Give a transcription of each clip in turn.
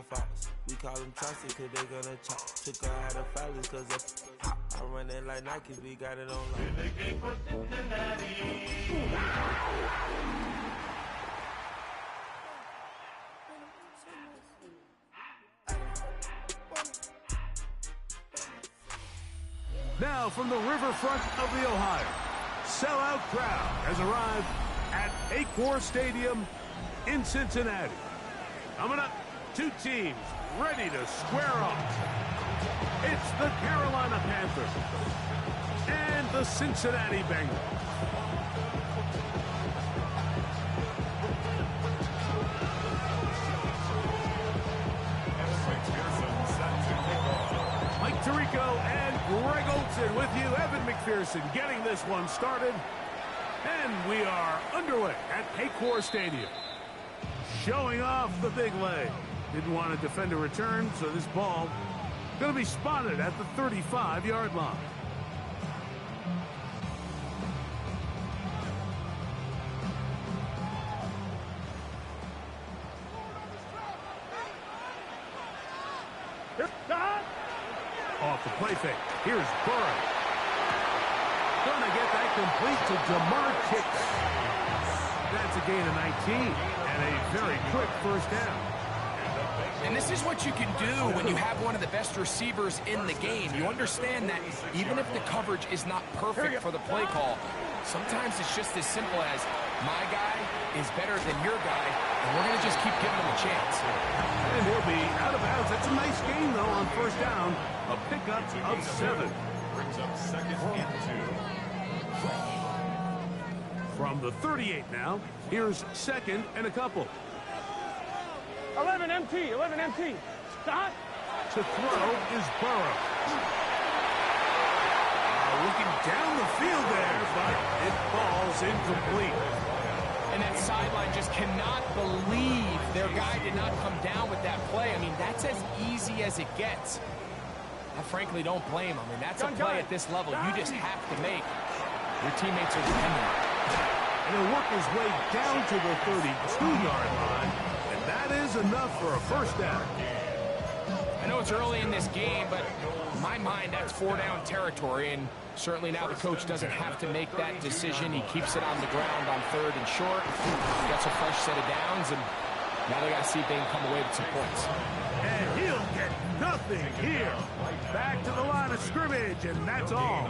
fox. We call them Chauncey cause they gonna chop. Took her out of Follies cause of pop. I run it like Nike, we got it on lock. Now from the riverfront of the Ohio, sellout crowd has arrived at Paycor Stadium in Cincinnati. Coming up, two teams ready to square off. It's the Carolina Panthers and the Cincinnati Bengals. Mike Tirico and Greg Olson with you. Evan McPherson getting this one started. And we are underway at Paycor Stadium. Showing off the big leg. Didn't want to defend a return, so this ball going to be spotted at the 35-yard line. Off the play fake. Here's Burrow. Gonna get that complete to Jamar Chase. That's a gain of 19 and a very quick first down. And this is what you can do when you have one of the best receivers in the game. You understand that even if the coverage is not perfect for the play call, sometimes it's just as simple as my guy is better than your guy, and we're going to just keep giving him a chance. And he'll be out of bounds. That's a nice gain, though, on first down. A pickup of 7. Brings up second and 2. From the 38 now, here's second and a couple. 11 MT, 11 MT. Stop. To throw is Burrow. Looking down the field there, but it falls incomplete. And that sideline just cannot believe their guy did not come down with that play. I mean, that's as easy as it gets. I frankly don't blame him. I mean, that's a play at this level you just have to make. Your teammates are dependent on it. And he'll work his way down to the 32-yard line. And that is enough for a first down. I know it's early in this game, but in my mind, that's 4-down territory. And certainly now the coach doesn't have to make that decision. He keeps it on the ground on 3rd and short. Gets a fresh set of downs, and now they got to see if they can come away with some points. And he'll get nothing here. Back to the line of scrimmage, and that's all.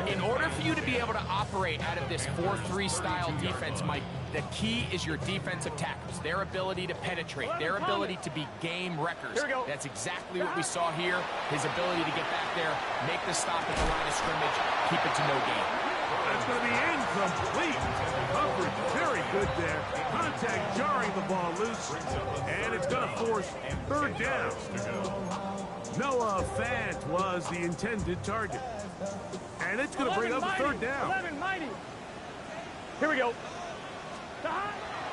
In order for you to be able to operate out of this 4-3 style defense, Mike, the key is your defensive tackles, their ability to penetrate, their ability to be game wreckers. That's exactly what we saw here. His ability to get back there, make the stop at the line of scrimmage, keep it to no gain. That's going to be incomplete. Coverage very good there. Contact jarring the ball loose, and it's going to force 3rd down. Noah Fant was the intended target. And it's going to bring up a 3rd down. 11 mighty. Here we go.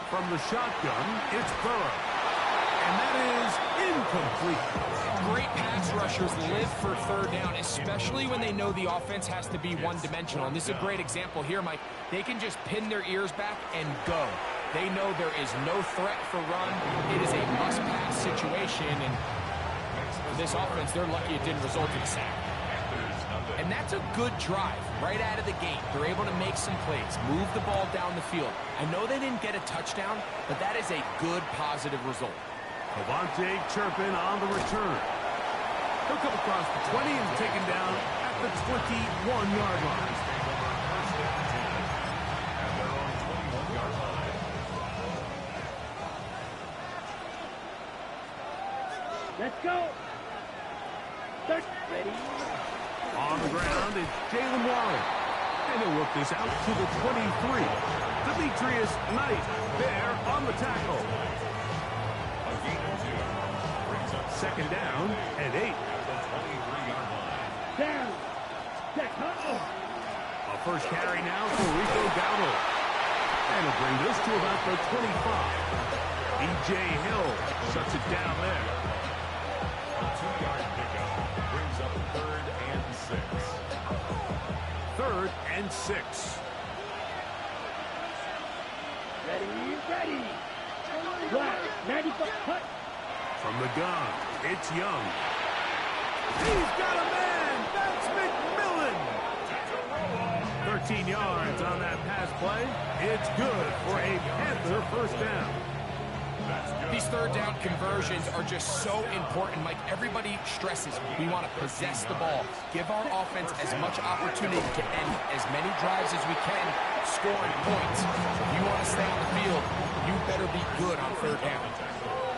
From the shotgun, it's Burrow. And that is incomplete. Great pass rushers live for 3rd down, especially when they know the offense has to be one-dimensional. And this is a great example here, Mike. They can just pin their ears back and go. They know there is no threat for run. It is a must-pass situation. And for this offense, they're lucky it didn't result in a sack. And that's a good drive right out of the gate. They're able to make some plays, move the ball down the field. I know they didn't get a touchdown, but that is a good, positive result. Avante Turpin on the return. He'll come across the 20 and taken down at the 21-yard line. Let's go. Ready. On the ground is Jalen Warren. And he'll work this out to the 23. Demetrius Knight there on the tackle. Second down and 8. Down. A first carry now for Rico Dowdle. And he'll bring this to about the 25. E.J. Hill shuts it down there. A 2-yard pickup brings up 3rd and 6. 3rd and 6. Ready. Black. 95. Cut. From the gun, it's Young. He's got a man! That's McMillan! 13 yards on that pass play. It's good for a Panther first down. These third down conversions are just so important. Like everybody stresses, we want to possess the ball. Give our offense as much opportunity to end as many drives as we can, scoring points. If you want to stay on the field, you better be good on third down.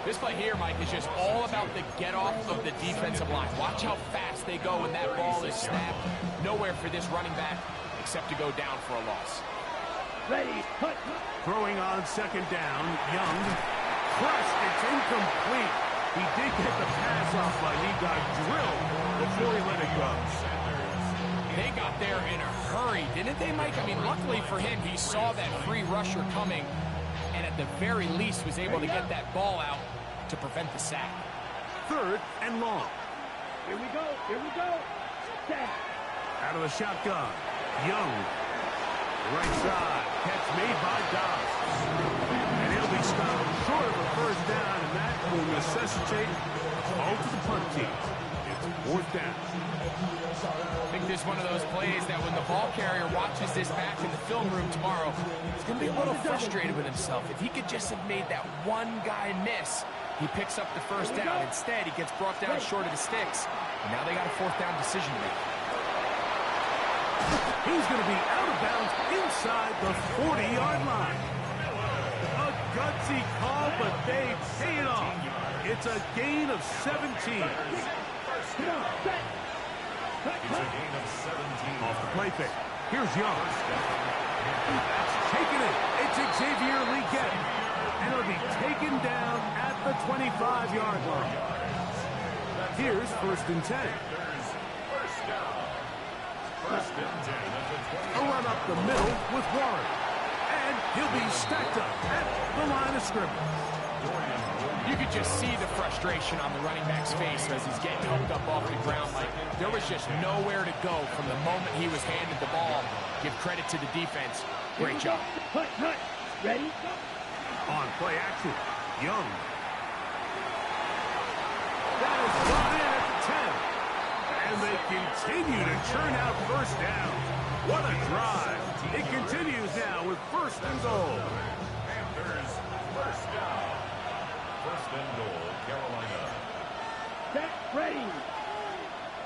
This play here, Mike, is just all about the get-off of the defensive line. Watch how fast they go when that ball is snapped. Nowhere for this running back except to go down for a loss. Ready, cut. Throwing on second down, Young. Crushed, it's incomplete. He did get the pass off, but he got drilled before he let it go. They got there in a hurry, didn't they, Mike? I mean, luckily for him, he saw that free rusher coming, and at the very least was able to get that ball out to prevent the sack. Third and long. Here we go, here we go. Set. Out of the shotgun, Young. Right side, catch made by Dobbs. And he'll be stopped short of a first down, and that will necessitate a call to the punt team. It's fourth down. I think this is one of those plays that when the ball carrier watches this back in the film room tomorrow, he's going to be a little frustrated with himself. If he could just have made that one guy miss, he picks up the first down. Instead, he gets brought down short of the sticks, and now they got a fourth down decision to make. He's going to be out of bounds inside the 40-yard line. A gutsy call, but they pay it off. It's a gain of 17. Come on, set. It's a gain of 17. Off the play fake. Here's Young. That's taken it. It's Xavier Leggett. And it'll be taken down at the 25-yard line. Here's first and 10. A run up the middle with Warren. And he'll be stacked up at the line of scrimmage. You could just see the frustration on the running back's face as he's getting helped up off the ground. Like there was just nowhere to go from the moment he was handed the ball. Give credit to the defense. Great job. Cut, cut. Ready? On play action, Young. That is brought in at the 10. And they continue to churn out first down. What a drive. It continues now with first and goal. Panthers first down. First and goal, Carolina. Set, ready.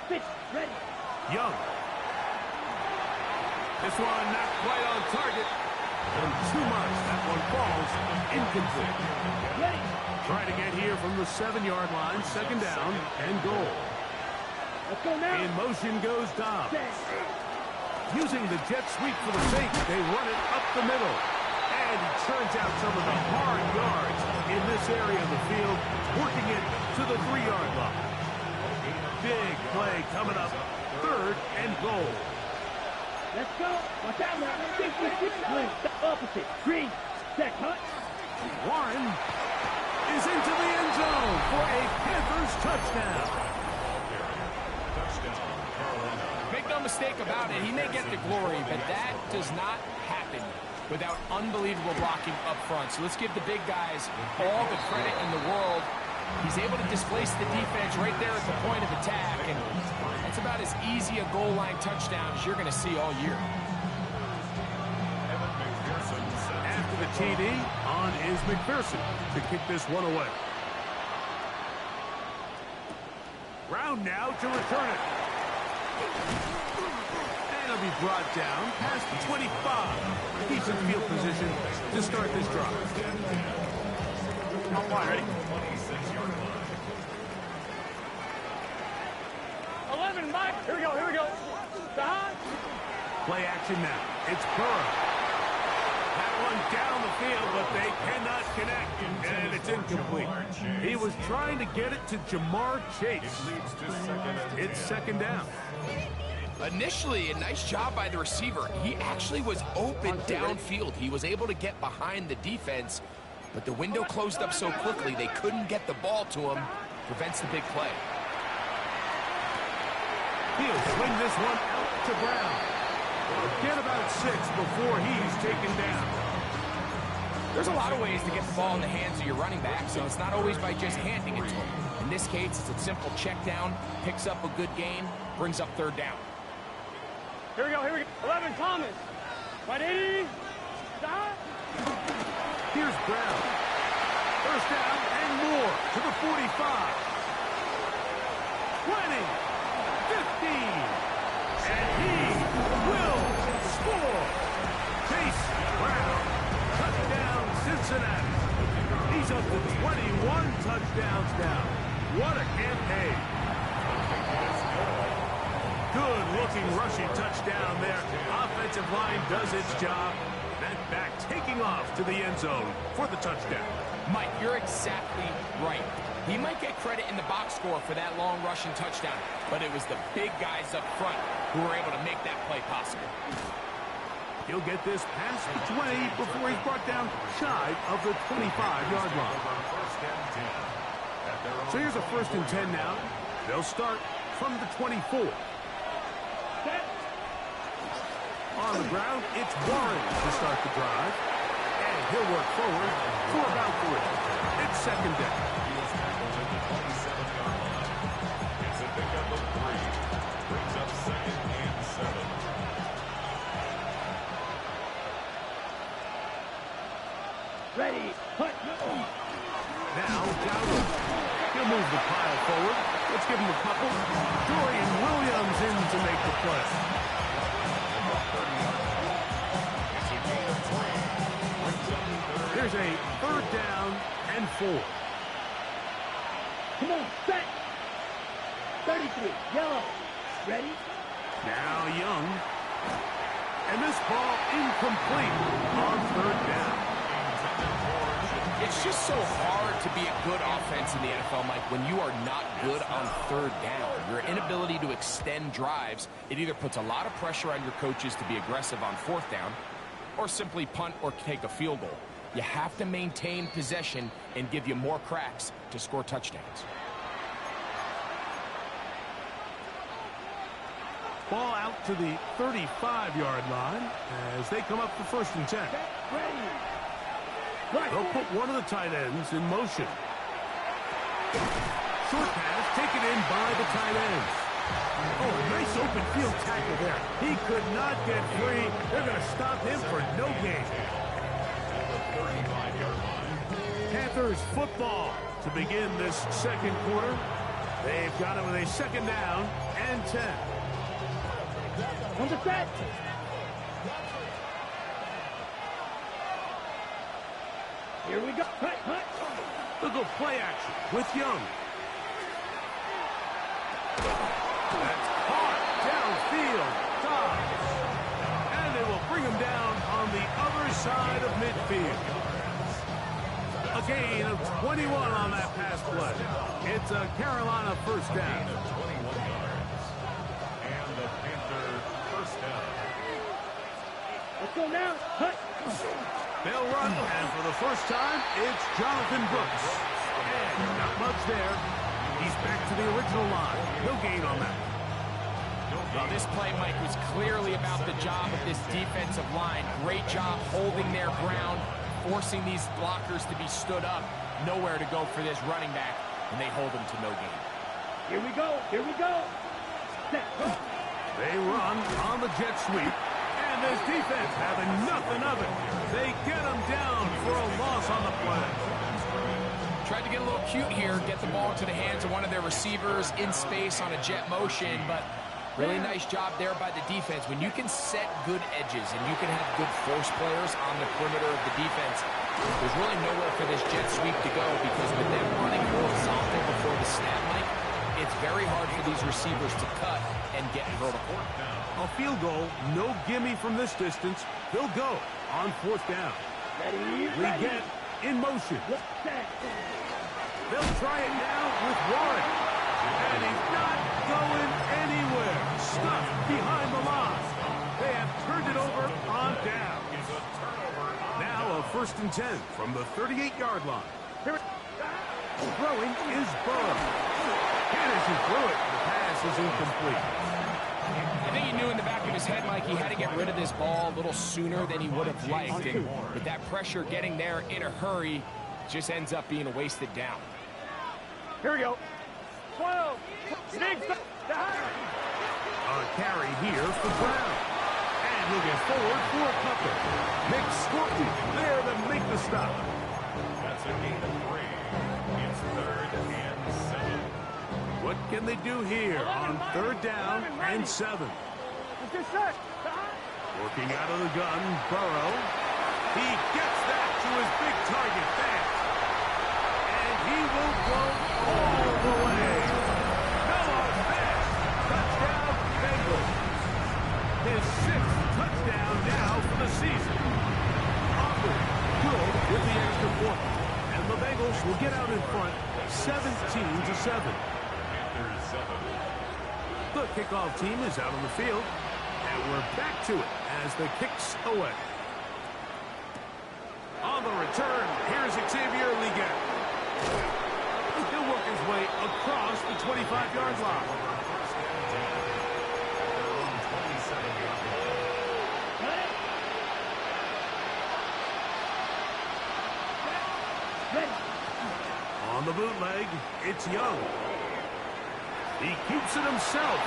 Pitch, ready. Young. This one not quite on target. And too much. That one falls incomplete. Ready. Trying to get here from the 7-yard line. Second down and goal. Let's go now. In motion goes Dobbs. Using the jet sweep for the fake, they run it up the middle. And he turns out some of the hard yards in this area of the field, working it to the 3-yard line. Big play coming up, third and goal. Let's go. Watch out now. Blue, opposite. Green, set, cut. Warren is into the end zone for a Panthers touchdown. Make no mistake about it, he may get the glory, but that does not happen without unbelievable blocking up front. So let's give the big guys all the credit in the world. He's able to displace the defense right there at the point of attack, and that's about as easy a goal line touchdown as you're going to see all year. After the TD, on is McPherson to kick this one away. Brown now to return it. And it'll be brought down past the 25. Decent field position to start this drive. On one, ready? 11, Mike. Here we go, here we go. Behind. Play action now. It's Burrow. That one down the field, but they cannot connect. And it's incomplete. He was trying to get it to Jamar Chase. It's second down. Initially, a nice job by the receiver. He actually was open downfield. He was able to get behind the defense, but the window closed up so quickly they couldn't get the ball to him. Prevents the big play. He'll swing this one out to Brown. Get about 6 before he's taken down. There's a lot of ways to get the ball in the hands of your running backs, and it's not always by just handing it to them. In this case, it's a simple check down, picks up a good gain, brings up third down. Here we go, here we go. 11, Thomas. Right 80. Stop. Here's Brown. First down and more to the 45. 20. 15. And he will score. Chase Brown. Touchdown, Cincinnati. He's up to 21 touchdowns now. What a campaign. Good-looking rushing touchdown there. Offensive line does its job. That back taking off to the end zone for the touchdown. Mike, you're exactly right. He might get credit in the box score for that long rushing touchdown, but it was the big guys up front who were able to make that play possible. He'll get this past the 20 before he's brought down shy of the 25-yard line. So here's a 1st and 10 now. They'll start from the 24. On the ground, it's Warren to start the drive. And he'll work forward for about 3. It's 2nd down. It's a pickup of 3. Brings up 2nd and 7. Ready. Put. Now, Dowdle. He'll move the pile forward. Let's give him a couple. Dorian Williams in to make the play. There's a 3rd down and 4. Come on, set. 33, yellow. Ready? Now Young. And this ball incomplete on 3rd down. It's just so hard to be a good offense in the NFL, Mike, when you are not good on 3rd down. Your inability to extend drives, it either puts a lot of pressure on your coaches to be aggressive on 4th down or simply punt or take a field goal. You have to maintain possession and give you more cracks to score touchdowns. Ball out to the 35-yard line as they come up for 1st and 10. Ready. They'll put one of the tight ends in motion. Short pass taken in by the tight ends. Oh, a nice open field tackle there. He could not get free. They're going to stop him for no gain. Panthers football to begin this 2nd quarter. They've got it with a 2nd down and 10. On the set. Here we go. Hut, hut. They'll go play action with Young. That's caught downfield. Dobbs. And they will bring him down on the other side of midfield. A gain of 21 on that pass play. It's a Carolina 1st down. 21 yards. And the Panther 1st down. Let's go now. Hut. They'll run, and for the first time, it's Jonathan Brooks. And not much there. He's back to the original line. No gain on that. Well, this play, Mike, was clearly about the job of this defensive line. Great job holding their ground, forcing these blockers to be stood up. Nowhere to go for this running back, and they hold him to no gain. Here we go. Here we go. Set. Go. They run on the jet sweep. And this defense having nothing of it. They get him down for a loss on the play. Tried to get a little cute here, get the ball into the hands of one of their receivers in space on a jet motion, but really nice job there by the defense. When you can set good edges and you can have good force players on the perimeter of the defense, there's really nowhere for this jet sweep to go because with them running horizontal before the snap, Mike, it's very hard for these receivers to cut and get vertical. A field goal, no gimme from this distance. They'll go on 4th down. Ready. Leggett in motion. Set. They'll try it now with Warren. And he's not going anywhere. Stuck behind the line. They have turned it over on down. Now a 1st and 10 from the 38-yard line. Throwing is Burrow. Anderson threw it. The pass is incomplete. I think he knew in the back of his head, Mike, he had to get rid of this ball a little sooner than he would have liked. And with that pressure getting there in a hurry, just ends up being a wasted down. Here we go. 12. A carry here for Brown. And he'll get forward for a couple. Nick Scorton there to make the stop. That's a gain of 3. It's 3rd and 7. What can they do here on 3rd down and 7? Working out of the gun, Burrow. He gets that to his big target fast. And he will go all the way. Noah Fast. Touchdown, Bengals. His 6th touchdown now for the season. Aubrey good with the extra point. And the Bengals will get out in front 17-7. The kickoff team is out on the field, and we're back to it as the kick's away. On the return, here's Xavier Leggett. He'll work his way across the 25-yard line. On the bootleg, it's Young. He keeps it himself.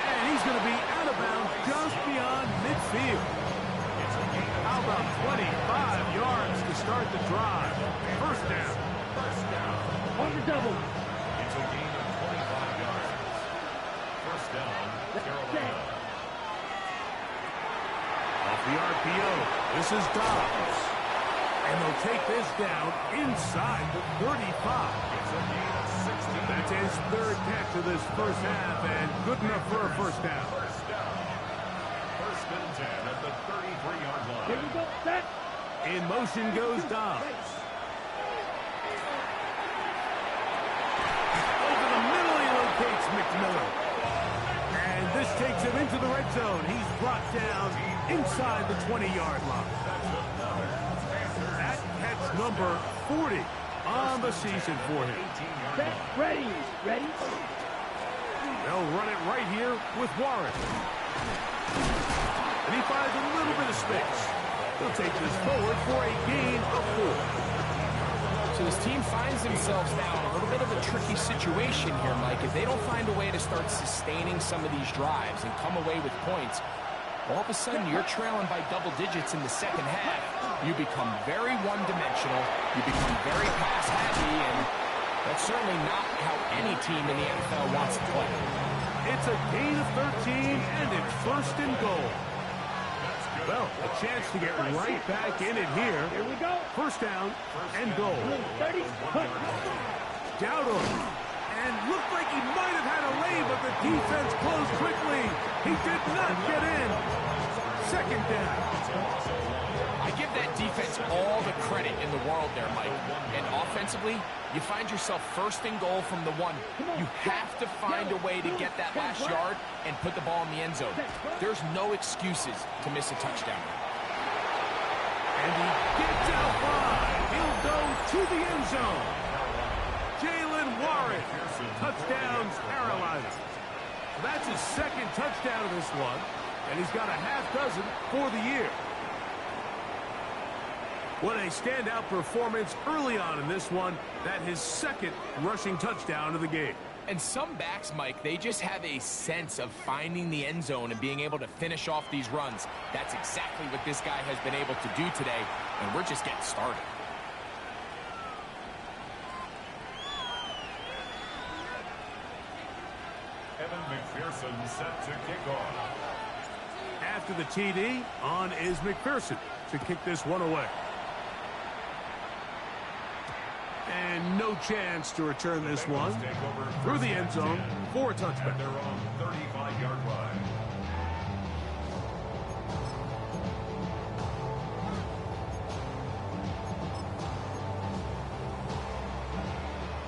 And he's going to be out of bounds just beyond midfield. How about 25 yards to start the drive? First down. On the double. It's a gain of 25 yards. First down, Carolina. Off the RPO, this is Dobbs. And they'll take this down inside the 35. It's a gain of 16. That's his 3rd catch of this first half, and good enough for a first down. First down. 1st and 10 at the 33-yard line. Here we go. Set. In motion goes Dobbs. Over the middle he locates McMillan. And this takes him into the red zone. He's brought down inside the 20-yard line. That catch number 40 on the season for him. Set. Ready. Ready. They'll run it right here with Warren. And he finds a little bit of space. He'll take this forward for a gain of 4. So this team finds themselves now in a little bit of a tricky situation here, Mike. If they don't find a way to start sustaining some of these drives and come away with points, all of a sudden you're trailing by double digits in the second half. You become very one-dimensional. You become very pass-happy, and that's certainly not how any team in the NFL wants to play. It's a gain of 13, and it's 1st and goal. Well, a chance to get right back in it here. Here we go. First down and goal. 30. Dowdle. And looked like he might have had a lay, but the defense closed quickly. He did not get in. 2nd down. I give that defense all the credit in the world there, Mike. And offensively, you find yourself 1st and goal from the 1. You have to find a way to get that last yard and put the ball in the end zone. There's no excuses to miss a touchdown. And he gets out wide. He'll go to the end zone. Jalen Warren. Touchdowns, Carolina. That's his 2nd touchdown of this one. And he's got a half dozen for the year. What a standout performance early on in this one. That his 2nd rushing touchdown of the game. And some backs, Mike, they just have a sense of finding the end zone and being able to finish off these runs. That's exactly what this guy has been able to do today, and we're just getting started. Evan McPherson set to kick off. After the TD, on is McPherson to kick this one away. And no chance to return this one through the end zone for a touchback. They're on 35-yard line.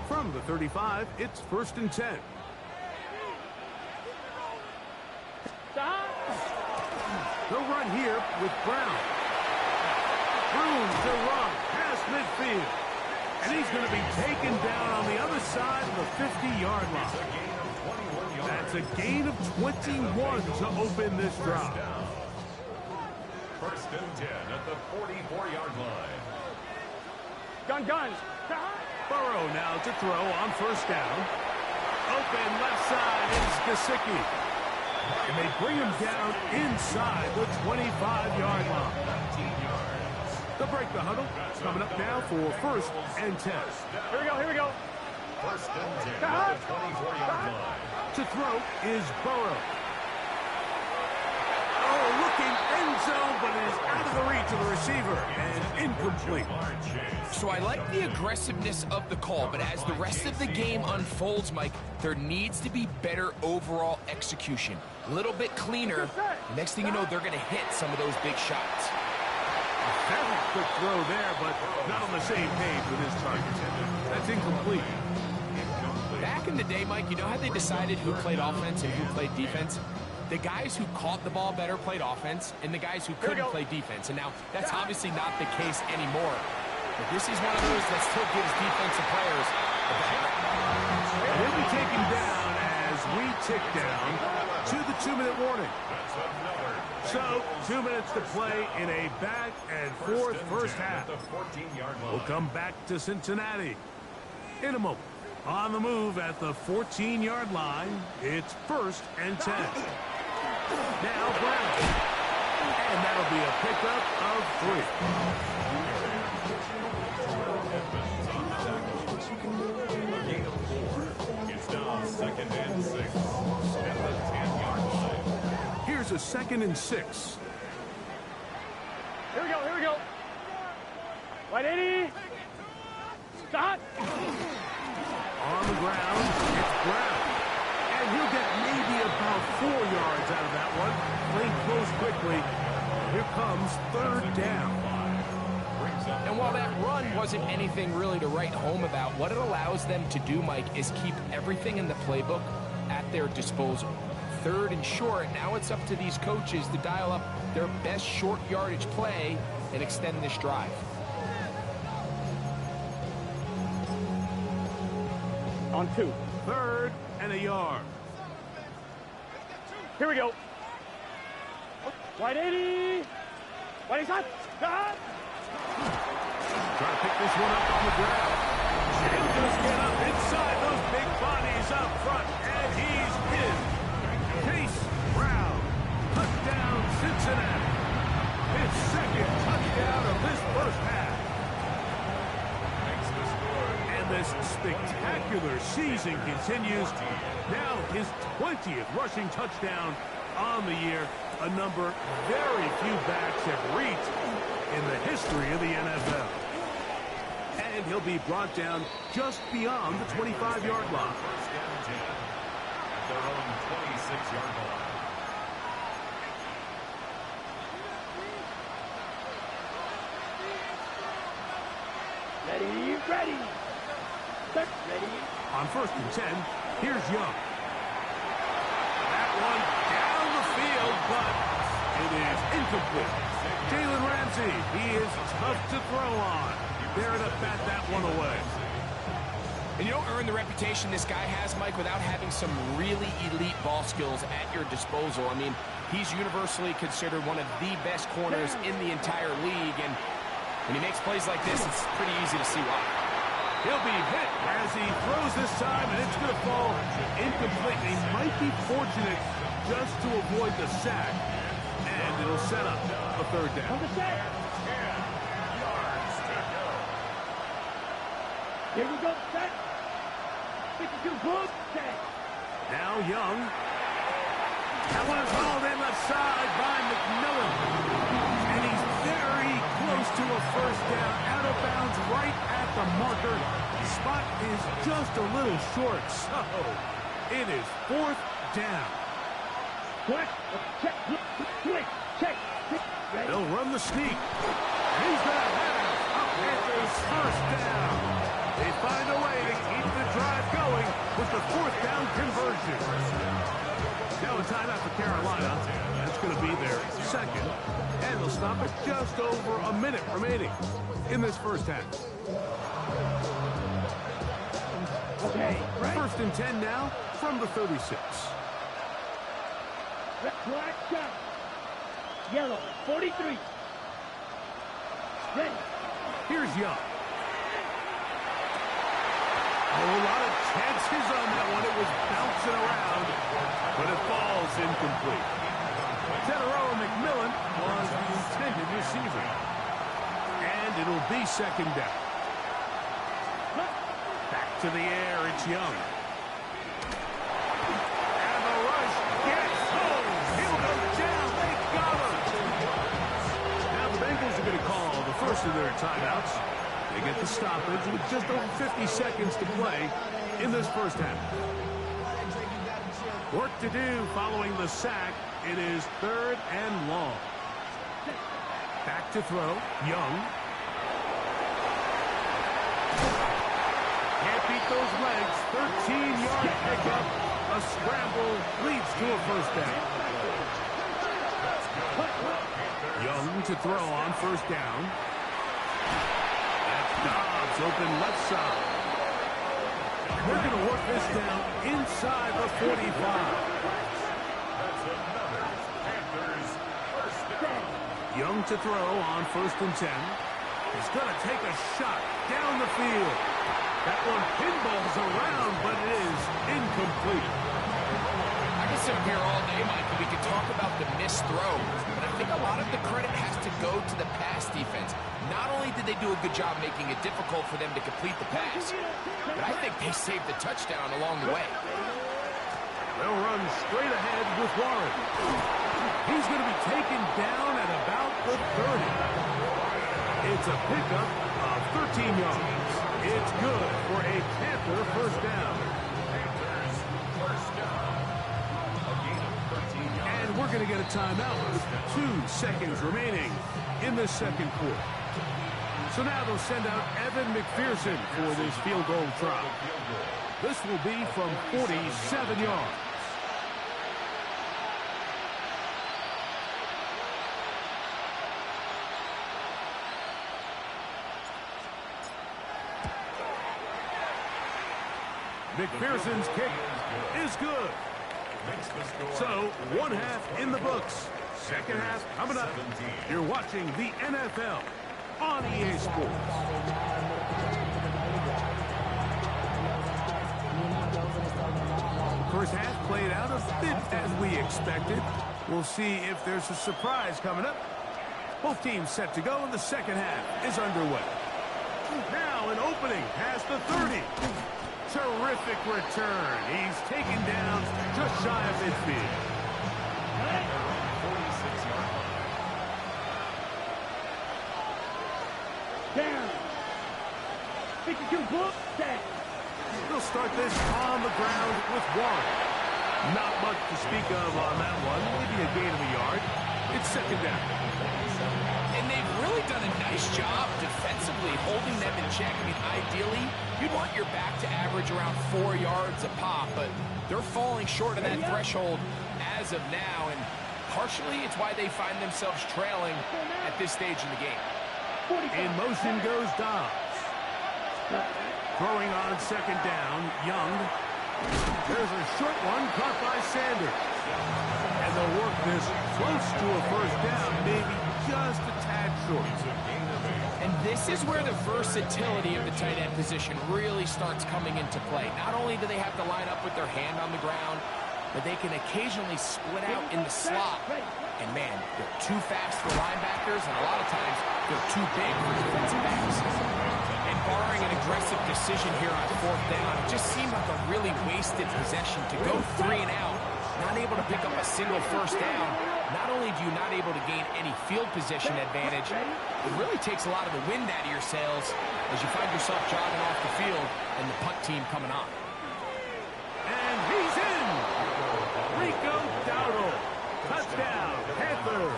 From the 35, it's 1st and 10. They'll run here with Brown. Room to run past midfield. And he's going to be taken down on the other side of the 50-yard line. That's a gain of 21 to open this drive. First and 10 at the 44-yard line. Gun. Burrow now to throw on first down. Open left side is Gesicki. And they bring him down inside the 25-yard line. 19 yards. They'll break the huddle. Coming up now for first and 10. Here we go. First and 10 at the 24-yard line. To throw is Burrow. Oh, looking end zone, but it is out of the reach of the receiver and incomplete. So I like the aggressiveness of the call, but as the rest of the game unfolds, Mike, there needs to be better overall execution. A little bit cleaner. Next thing you know, they're going to hit some of those big shots. Very quick throw there, but not on the same page with his target. That's incomplete. Back in the day, Mike, you know how they decided who played offense and who played defense? The guys who caught the ball better played offense, and the guys who couldn't play defense. And now, that's obviously not the case anymore. But this is one of those that still gives defensive players a better. He'll be taken down as we tick down to the 2-minute warning. So, 2 minutes to play in a back and forth first half. We'll come back to Cincinnati in a moment. On the move at the 14-yard line, it's first and 10. Now Brown. And that'll be a pickup of 3. Gain of 4. It's now second and 6 at the 10-yard line. Here's a 2nd and 6. Here we go. Right, Eddie. Stop. On the ground, it's Brown. And he'll get maybe about 4 yards out of that one. Playing close quickly. Here comes third down. And while that run wasn't anything really to write home about, what it allows them to do, Mike, is keep everything in the playbook at their disposal. Third and short, now it's up to these coaches to dial up their best short yardage play and extend this drive. On 2. Third and a yard. Here we go. Right, Eddie. Right side. Stop. Trying to pick this one up on the ground. He'll just get up inside those big bodies up front, and he's in. Chase Brown, touchdown Cincinnati. His second touchdown of this first half. And this spectacular season continues. Now his 20th rushing touchdown on the year, a number very few backs have reached in the history of the NFL. And he'll be brought down just beyond the 25-yard line. First and 10 at their own 26-yard line. Ready. Set, ready. On first and 10, here's Young. That one down the field, but it is incomplete. Jalen Ramsey, he is tough to throw on. There to bat that one away. And you don't earn the reputation this guy has, Mike, without having some really elite ball skills at your disposal. I mean, he's universally considered one of the best corners in the entire league, and when he makes plays like this, it's pretty easy to see why. He'll be hit as he throws this time, and it's going to fall incomplete. He might be fortunate just to avoid the sack, and it'll set up a third down. On the set. Here we go. Set. 52 book. Set. Now Young. That one is hauled in left side by McMillan. And he's very close to a first down. Out of bounds right at the marker. Spot is just a little short. So it is fourth down. What? Check. Quick. Check. Ready. They'll run the sneak. He's going to have a Panthers first down. They find a way to keep the drive going with the fourth down conversion. Now a timeout for Carolina. That's going to be their second. And they'll stop it just over a minute remaining in this first half. First and 10 now from the 36. Black shot. Yellow, 43. Ready. Here's Young. A whole lot of chances on that one. It was bouncing around, but it falls incomplete. Tenero McMillan was the intended receiver. And it'll be second down. Back to the air, it's Young. And the rush gets home. He'll go down. They got him. Now the Bengals are going to call the first of their timeouts. They get the stoppage with just over 50 seconds to play in this first half. Work to do following the sack. It is 3rd and long. Back to throw. Young. Can't beat those legs. 13-yard pickup. A scramble leads to a first down. Young to throw on first down. Dobbs open left side. We're going to work this down inside the 45. Young to throw on first and 10. He's going to take a shot down the field. That one pinballs around, but it is incomplete. I can sit up here all day, Mike, and we can talk about the missed throw, but I think a lot of the credit has to go to the pass defense. Not only did they do a good job making it difficult for them to complete the pass, but I think they saved the touchdown along the way. They'll run straight ahead with Warren. He's going to be taken down at about the 30. It's a pickup of 13 yards. It's good for a Panther first down. And we're going to get a timeout with 2 seconds remaining in the second quarter. So now they'll send out Evan McPherson for this field goal try. This will be from 47 yards. McPherson's kick is good. So, one half in the books. Second half coming up. You're watching the NFL on EA Sports. First half played out a bit as we expected. We'll see if there's a surprise coming up. Both teams set to go, and the second half is underway. Now an opening past the 30. Terrific return. He's taken down just shy of midfield. 46-yard line. Down. 52 book down. They'll start this on the ground with Warren. Not much to speak of on that one. Maybe a gain of a yard. It's second down. And they've really done a nice job defensively holding them in check. I mean, ideally, you'd want your back to average around 4 yards a pop, but they're falling short of that threshold as of now, and partially it's why they find themselves trailing at this stage in the game. In motion goes Dobbs. Throwing on second down, Young. There's a short one caught by Sanders. And they'll work this close to a first down, maybe just a tad short. And this is where the versatility of the tight end position really starts coming into play. Not only do they have to line up with their hand on the ground, but they can occasionally split out in the slot. And man, they're too fast for linebackers, and a lot of times they're too big for defensive backs. And barring an aggressive decision here on fourth down, it just seemed like a really wasted possession to go 3 and out, not able to pick up a single first down. Not only do you not able to gain any field position advantage, it really takes a lot of the wind out of your sails as you find yourself jogging off the field and the punt team coming on. And he's in! Rico Dowdle. Touchdown, Panther.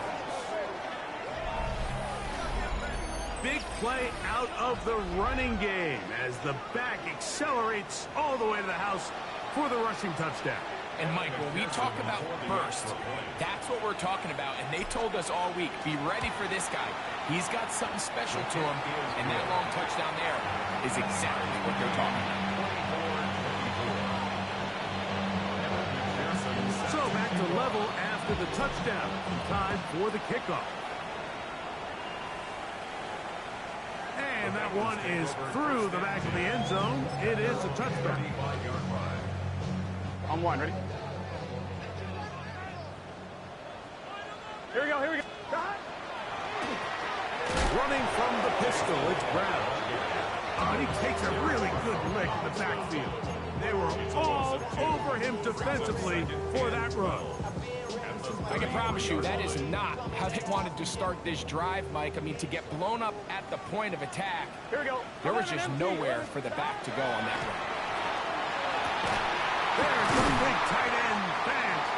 Big play out of the running game as the back accelerates all the way to the house for the rushing touchdown. And Mike, when we talk about burst, that's what we're talking about. And they told us all week, be ready for this guy. He's got something special to him, and that long touchdown there is exactly what they're talking about. So back to level after the touchdown. Time for the kickoff. And that one is through the back of the end zone. It is a touchback. On one, ready? Here we go, here we go. Running from the pistol, it's Brown. And he takes a really good lick in the backfield. They were all over him defensively for that run. I can promise you that is not how they wanted to start this drive, Mike. I mean, to get blown up at the point of attack, Here we go. there was just nowhere for the back to go on that run. There's the big tight end, Panther.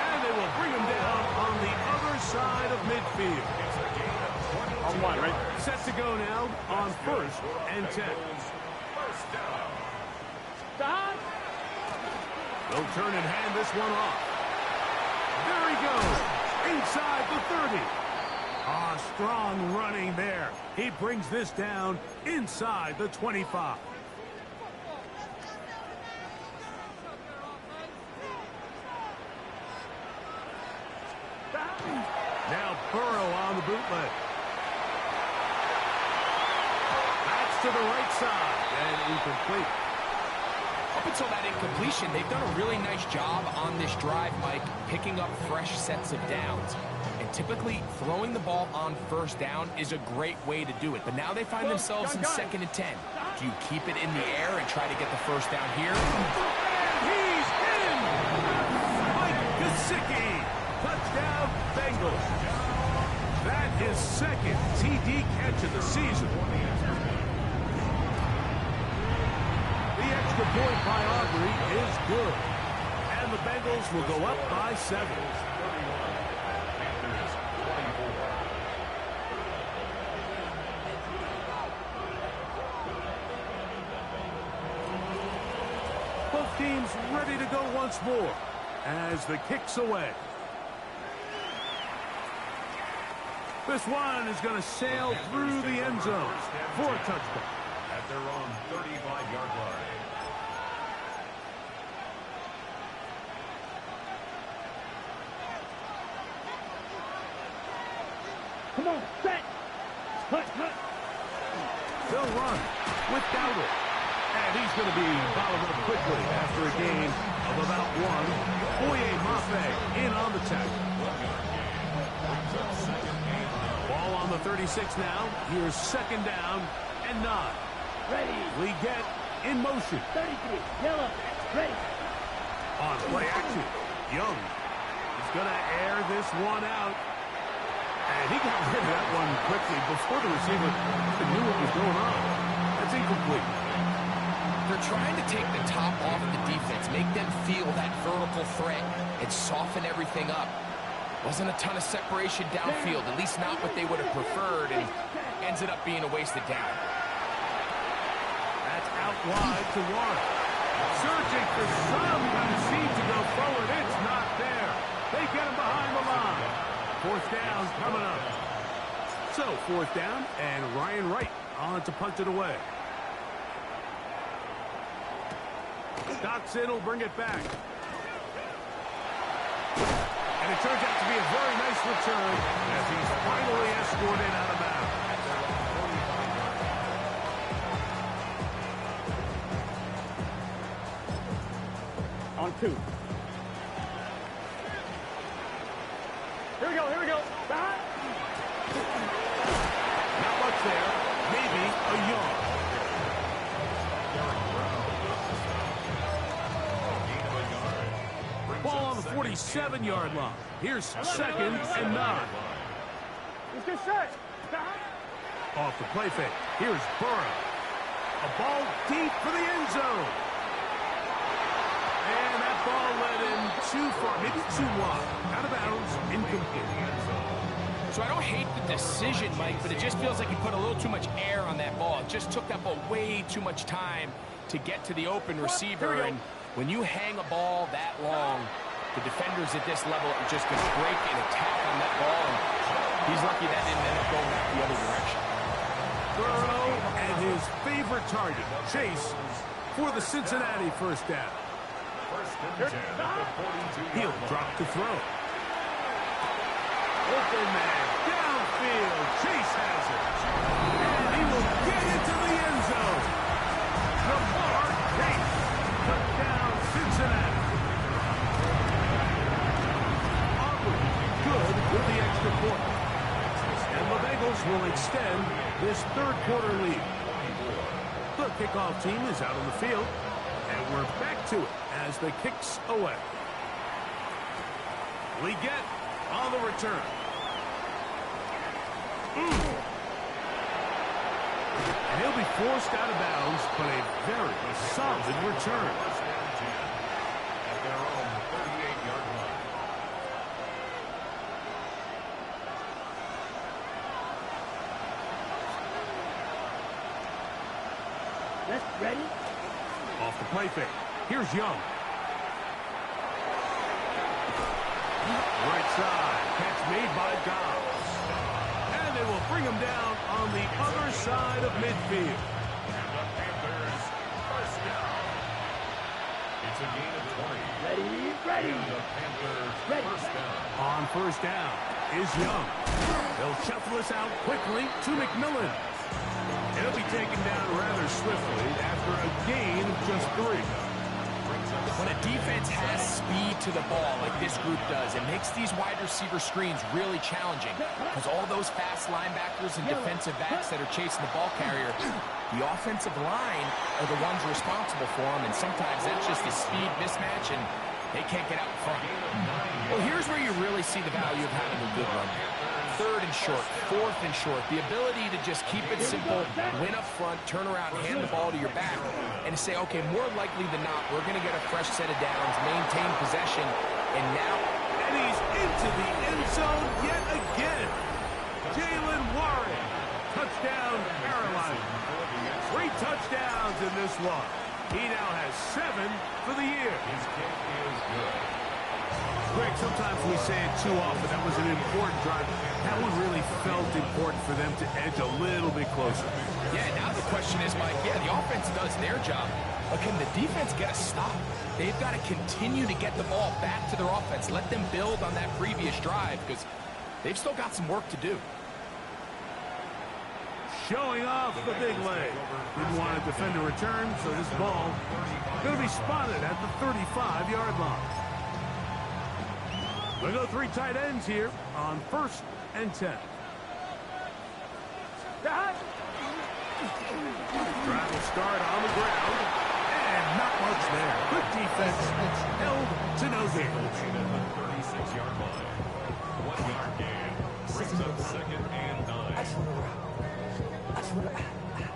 And they will bring him down on the other side of midfield. On one, right? Set to go now on 1st and 10. Stop. They'll turn and hand this one off. There he goes, inside the 30. Ah, strong running there. He brings this down inside the 25. Now Burrow on the bootleg. That's to the right side and incomplete. Up until that incompletion, they've done a really nice job on this drive, Mike, picking up fresh sets of downs. And typically, throwing the ball on 1st down is a great way to do it. But now they find themselves in 2nd and 10. Do you keep it in the air and try to get the 1st down here? And he's in! Mike Gesicki! Touchdown, Bengals. That is 2nd TD catch of the season. The extra point by Aubrey is good. And the Bengals will go up by 7. Both teams ready to go once more as the kick's away. This one is going to sail through the end zone for a touchdown. At their own 35-yard line. Come on, set. Hut, hut. They'll run with Dowdle. And he's going to be followed up quickly after a gain of about 1. Oye Mafe in on the tackle. Ball on the 36 now. Here's 2nd down and 9. Ready. We get in motion. 33. Yellow. Ready. On play action. Young is going to air this one out. And he got rid of that one quickly before the receiver knew what was going on. That's incomplete. They're trying to take the top off the defense, make them feel that vertical threat, and soften everything up. Wasn't a ton of separation downfield, at least not what they would have preferred, and ends it up being a wasted down. That's out wide to Warren. Searching for some kind of seam to go forward. It's not there. They get him behind the line. 4th down coming up. So 4th down, and Ryan Wright on to punt it away. Stockton will bring it back. And it turns out to be a very nice return as he's finally escorted out of bounds. On 2. Here we go, here we go. Not much there. Maybe a yard. Ball on the 47-yard line. Here's 2nd and 9. Let's get set. Off the play fake. Here's Burrow. A ball deep for the end zone. And that ball led him too far, maybe too wide. Out of bounds, incomplete. So I don't hate the decision, Mike, but it just feels like he put a little too much air on that ball. It just took that ball way too much time to get to the open receiver. And when you hang a ball that long, the defenders at this level are just going to break and attack on that ball. And he's lucky that didn't end up going the other direction. Burrow and his favorite target, Chase, for the Cincinnati 1st down. First and 10 at the 42. He'll drop to throw. Open man, downfield. Chase has it. And he will get into the end zone. Lamar Chase. Touchdown, Cincinnati. Auburn good with the extra point. And the Bengals will extend this third quarter lead. The kickoff team is out on the field. And we're back to it as the kicks away. Leggett on the return. And he'll be forced out of bounds, but a very solid return. At their own 38-yard line. Let's ready. Off the play fake. Here's Young. Right side. Catch made by Dobbs. And they will bring him down on the other side of midfield. And the Panthers first down. It's a gain of 20. Ready. And the Panthers first down. On first down is Young. They'll shuffle this out quickly to McMillan. He'll be taken down rather swiftly after a gain of just 3. When a defense has speed to the ball like this group does, it makes these wide receiver screens really challenging because all those fast linebackers and defensive backs that are chasing the ball carrier, the offensive line are the ones responsible for them, and sometimes that's just a speed mismatch, and they can't get out in front. Well, here's where you really see the value of having a good run. Third and short, fourth and short, the ability to just keep it simple, win up front, turn around, hand the ball to your back, and say, okay, more likely than not, we're going to get a fresh set of downs, maintain possession, and now... And he's into the end zone yet again. Jalen Warren. Touchdown, Carolina. 3 touchdowns in this one. He now has 7 for the year. His kick is good. Greg, sometimes we say it too often. That was an important drive. That one really felt important for them to edge a little bit closer. Yeah, now the question is, Mike, the offense does their job, but can the defense get a stop? They've got to continue to get the ball back to their offense. Let them build on that previous drive because they've still got some work to do. Showing off the big leg. Didn't want to defend a return, so this ball going to be spotted at the 35-yard line. We'll go 3 tight ends here on first and 10. Drive will start on the ground, and not much there. Good defense, held to no gain. At the 36-yard line. 1-yard gain. Brings up second and 9.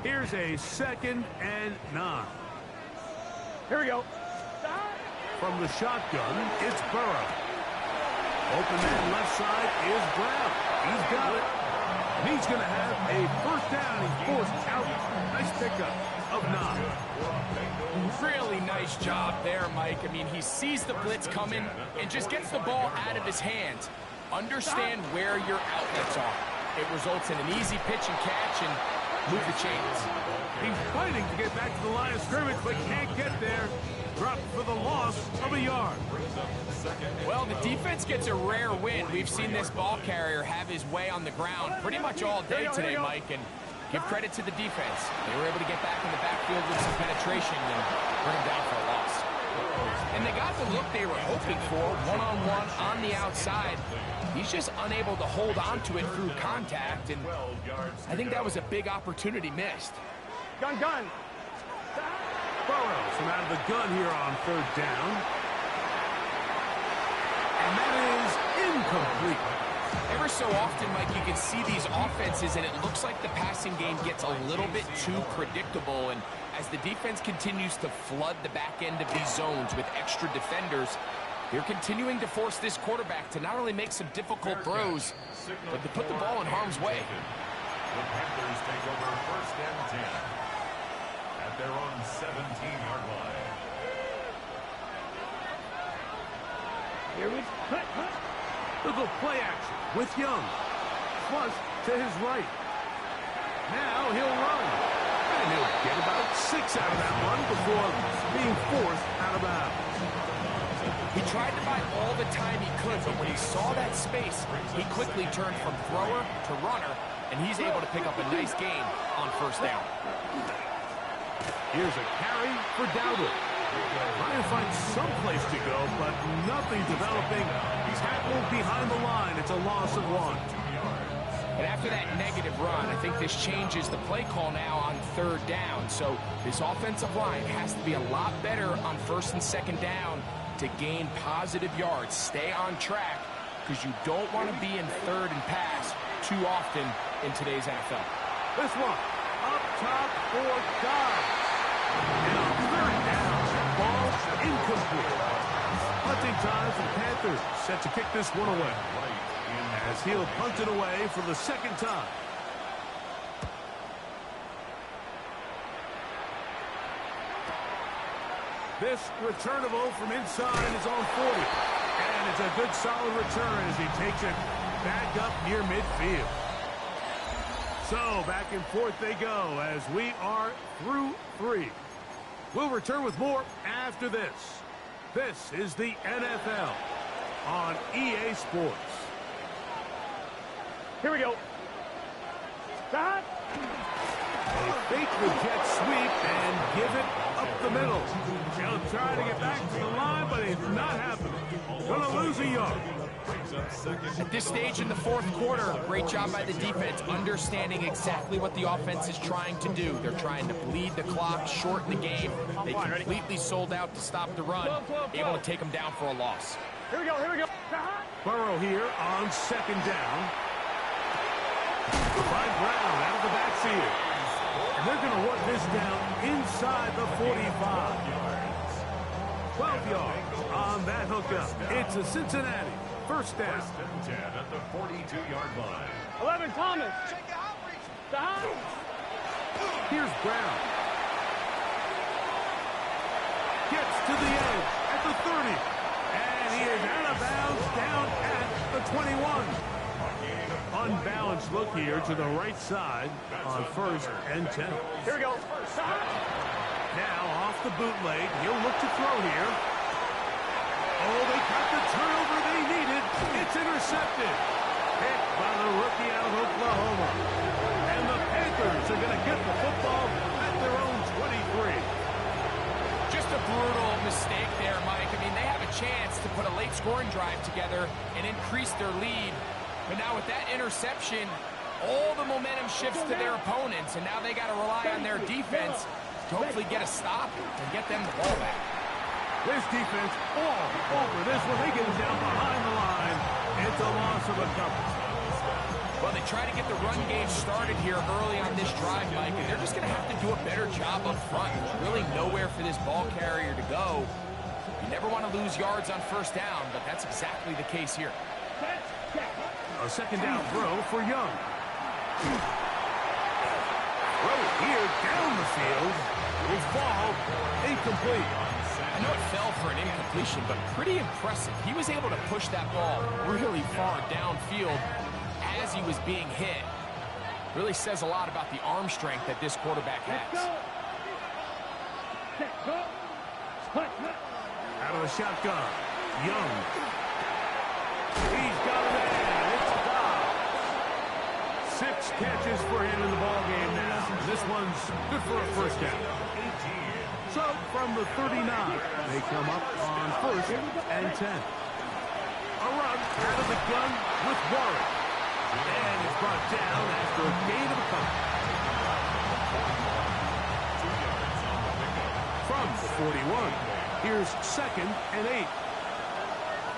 Here's a 2nd and 9. Here we go. From the shotgun, it's Burrow. Open man left side is Brown. He's got it. And he's going to have a first down. He's forced out. Nice pickup of 9. Really nice job there, Mike. I mean, he sees the blitz coming and just gets the ball out of his hands. Understand where your outlets are. It results in an easy pitch and catch and move the chains. He's fighting to get back to the line of scrimmage, but can't get there. Dropped for the loss of a yard. Well, the defense gets a rare win. We've seen this ball carrier have his way on the ground pretty much all day today, Mike, and give credit to the defense. They were able to get back in the backfield with some penetration and bring him down for a loss. And they got the look they were hoping for, one-on-one on the outside. He's just unable to hold on to it through contact, and I think that was a big opportunity missed. Gun. Burrows from out of the gun here on 3rd down. And that is incomplete. Ever so often, Mike, you can see these offenses, and it looks like the passing game gets a little bit too predictable. And as the defense continues to flood the back end of these zones with extra defenders, they're continuing to force this quarterback to not only make some difficult throws, but to put the ball in harm's way. The Panthers take over first and 10 at their own 17-yard line. Here we go. Look at play action with Young. Flush to his right. Now he'll run. And And he'll get about 6 out of that one before being forced out of bounds. He tried to buy all the time he could, but when he saw that space, he quickly turned from thrower to runner, and he's able to pick up a nice gain on first down. Here's a carry for Dowdle. Trying to find some place to go, but nothing developing. He's tackled behind the line. It's a loss of 1. And after that negative run, I think this changes the play call now on third down. So this offensive line has to be a lot better on first and second down to gain positive yards. Stay on track, because you don't want to be in third and pass too often in today's NFL. This one, up top for Dobbs. And on third down, ball incomplete. Punting time for the Panthers, set to kick this one away. As he'll punt it away for the second time. This returnable from inside is on 40. And it's a good solid return as he takes it back up near midfield. So back and forth they go as we are through 3. We'll return with more after this. This is the NFL on EA Sports. Here we go. Stop. They fake the jet sweep and give it up the middle. They'll try to get back to the line, but it's not happening. Gonna lose a yard. At this stage in the fourth quarter, great job by the defense, understanding exactly what the offense is trying to do. They're trying to bleed the clock, shorten the game. They completely sold out to stop the run, able to take them down for a loss. Here we go, here we go. Burrow here on second down. Find Brown out of the backfield. And they're going to work this down inside the 45. 12 yards on that hookup. It's a Cincinnati first down. First and 10 at the 42-yard line. 11, Thomas. Stop. Here's Brown. Gets to the edge at the 30. And he is out of bounds down at the 21. Unbalanced look here to the right side on first and 10. Here we go. Stop. Now off the bootleg. He'll look to throw here. Oh, they got the turnover they needed. It's intercepted. Picked by the rookie out of Oklahoma. And the Panthers are going to get the football at their own 23. Just a brutal mistake there, Mike. I mean, they have a chance to put a late scoring drive together and increase their lead. But now with that interception, all the momentum shifts to their opponents, and now they got to rely on their defense to hopefully get a stop and get them the ball back. This defense all over this one. They get it down behind the line. It's a loss of a couple. Well, they try to get the run game started here early on this drive, Mike, and they're just going to have to do a better job up front. There's really nowhere for this ball carrier to go. You never want to lose yards on first down, but that's exactly the case here. A second down throw for Young. Throw here down the field. Will fall incomplete. I know it fell for an incompletion, but pretty impressive. He was able to push that ball really far downfield as he was being hit. Really says a lot about the arm strength that this quarterback has. Out of the shotgun. Young. He's got it in. It's Dobbs. 6 catches for him in the ball game now. This one's good for a first down. So from the 39, they come up on first and 10. A run out of the gun with Warren. And it's brought down after a gain of a couple. From the 41, here's second and 8.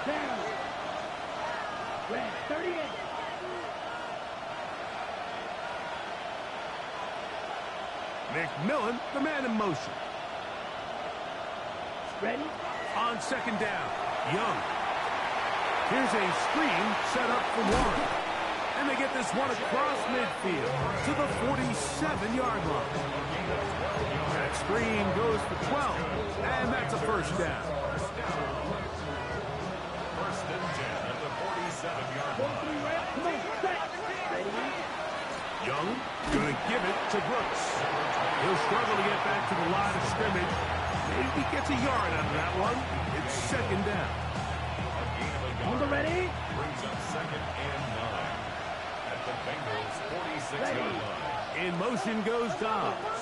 Down. Red 38. McMillan, the man in motion. Ready? On second down, Young. Here's a screen set up for Warren. And they get this one across midfield to the 47-yard line. That screen goes for 12, and that's a first down. First and 10 at the 47-yard line. Come on, set. Ready? Young Going to give it to Brooks. He'll struggle to get back to the line of scrimmage. Maybe he gets a yard out of that one. It's second down. On the ready. Brings up 2nd and 9 at the Bengals' 46-yard line. In motion goes Dobbs.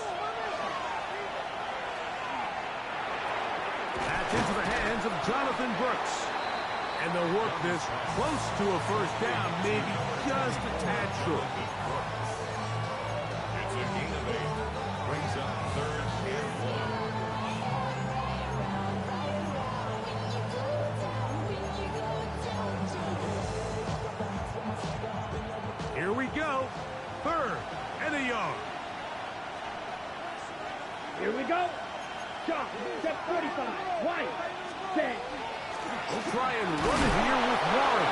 That's into the hands of Jonathan Brooks. And they'll work this close to a first down, maybe just a tad short. It's a gain of 8. Brings up 3rd and 1. Here we go. 3rd and a yard. Here we go. Shot. Step 45. White. Set. We'll try and run it here with Warren.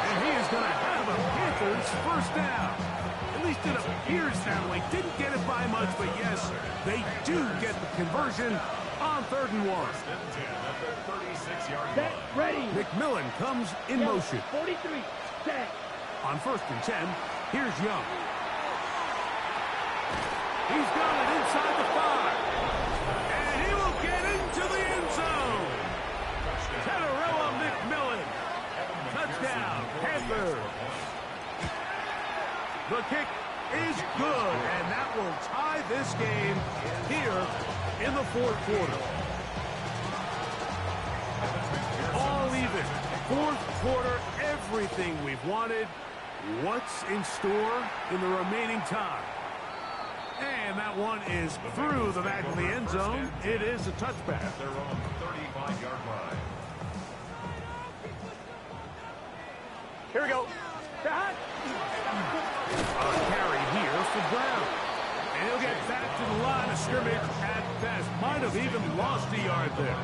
And he is going to have a Panthers first down. At least it appears that way. Didn't get it by much, but yes, they do get the conversion on 3rd and 1. At the 36-yard Set. line. Ready. McMillan comes in motion. 43. Set. On 1st and 10, here's Young. He's got it inside the 5. And he will get into the end zone. Teterella McMillan. Touchdown, Panther. The kick is good, and that will tie this game here in the 4th quarter. All even. 4th quarter, everything we've wanted. What's in store in the remaining time? And that one is through the back of the end zone. It is a touchback. At their own 35-yard line. Here we go. Shot. A carry here for Brown. And he'll get back to the line of scrimmage at best. Might have even lost a yard there.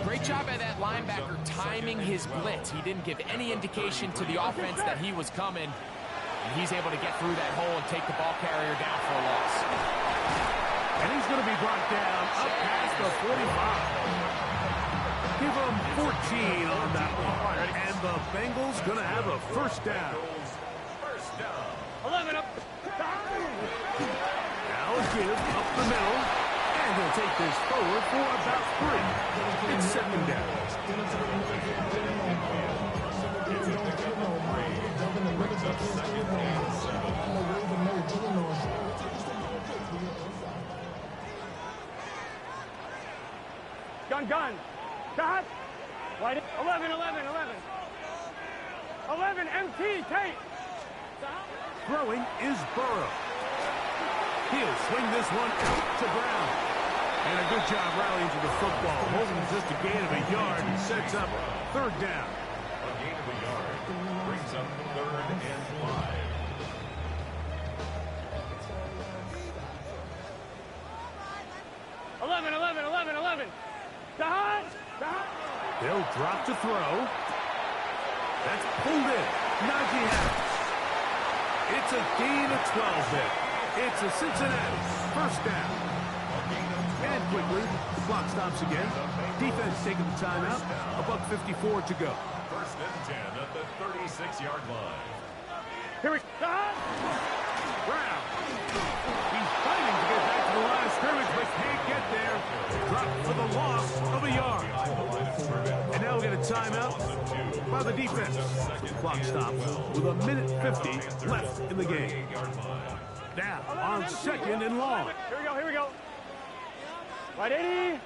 Great job by that linebacker timing his blitz. He didn't give any indication to the offense that he was coming. And he's able to get through that hole and take the ball carrier down for a loss. And he's going to be brought down up past the 45. Give him 14 on that one. And the Bengals going to have a first down. 11 up. Now a give up the middle. And he'll take this forward for about 3. It's second down. Brings up 2nd and 7. Gun. Shot. White. 11. 11 MT. Tate. Throwing is Burrow. He'll swing this one out to Brown. And a good job rallying to the football. Holding just a gain of a yard and sets up 3rd down. A gain of a yard. Brings up 3rd and 5. They'll drop to throw. That's pulled in. Najee Harris. It's a gain of 12 there. It's a Cincinnati first down. And quickly, the clock stops again. Defense taking the timeout. $1:54 to go. 1st and 10 at the 36-yard line. Here we go. Brown. He's fighting to get back to the line of scrimmage, but can't get there. Dropped for the loss of a yard. And now we'll get a timeout by the defense. Clock stops with 1:50 left in the game. Now on 2nd and long. Here we go. Right 80.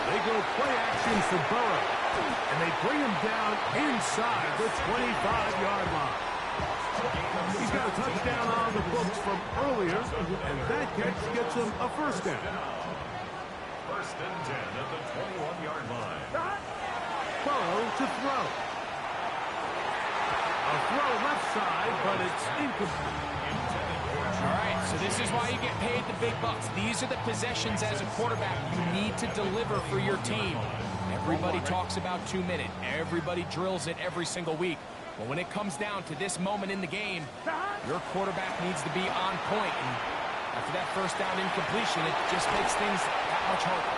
They go play action for Burrow. And they bring him down inside the 25-yard line. He's got a touchdown on the books from earlier, and that catch gets him a first down. 1st and 10 at the 21-yard line. Burrow to throw. A throw left side, but it's incomplete. All right, so this is why you get paid the big bucks. These are the possessions as a quarterback you need to deliver for your team. Everybody talks about 2-minute. Everybody drills it every single week. But when it comes down to this moment in the game, your quarterback needs to be on point. And after that first down incompletion, it just makes things that much harder.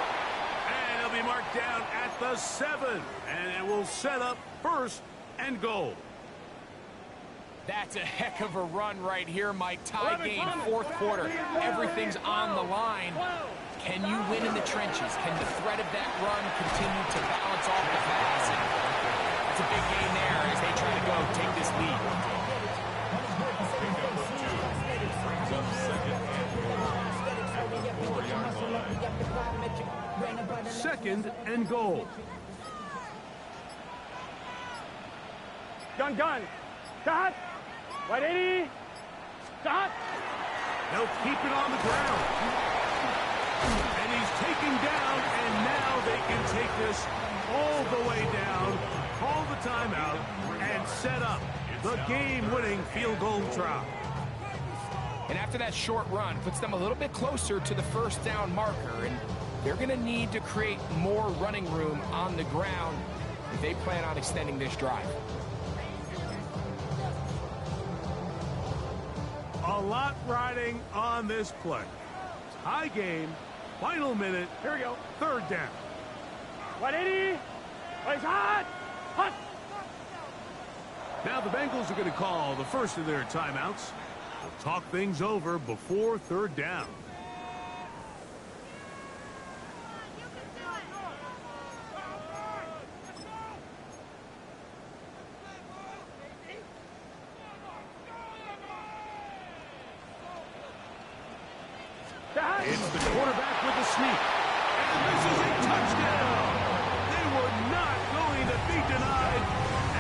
And he'll be mark down at the 7, and it will set up 1st and goal. That's a heck of a run right here, Mike. Tie game, 4th quarter. Everything's on the line. Can you win in the trenches? Can the threat of that run continue to balance off the pass? And that's a big game there as they try to go take this lead. Brings up 2nd and goal at the 4-yard line. 2nd and goal. Gun. Stop. Right 80. Stop. They'll keep it on the ground. And he's taken down, and now they can take this all the way down, call the timeout, and set up the game-winning field goal try. And after that short run, puts them a little bit closer to the 1st down marker, and they're going to need to create more running room on the ground if they plan on extending this drive. A lot riding on this play. Tie game, final minute. Here we go. 3rd down. 180. It's hot. Hot. Now the Bengals are going to call the first of their timeouts. They'll talk things over before 3rd down. It's the quarterback with the sneak. And this is a touchdown. They were not going to be denied,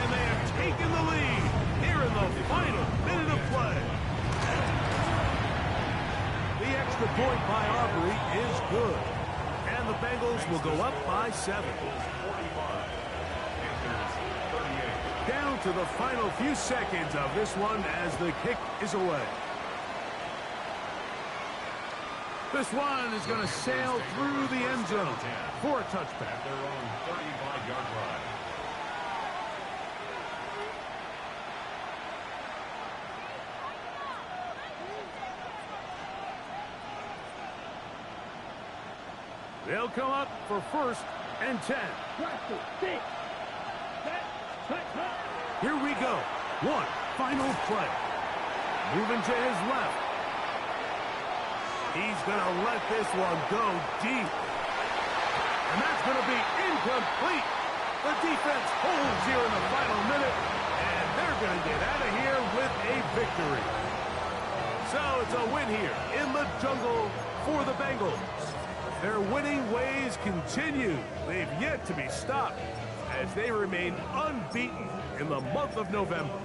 and they have taken the lead here in the final minute of play. The extra point by Aubrey is good, and the Bengals will go up by 7. Down to the final few seconds of this one as the kick is away. This one is going to sail through the end zone for a touchback. At their own 35-yard line. They'll come up for 1st and 10. Here we go. One final play. Moving to his left. He's going to let this one go deep. And that's going to be incomplete. The defense holds here in the final minute, and they're going to get out of here with a victory. So it's a win here in the jungle for the Bengals. Their winning ways continue. They've yet to be stopped as they remain unbeaten in the month of November.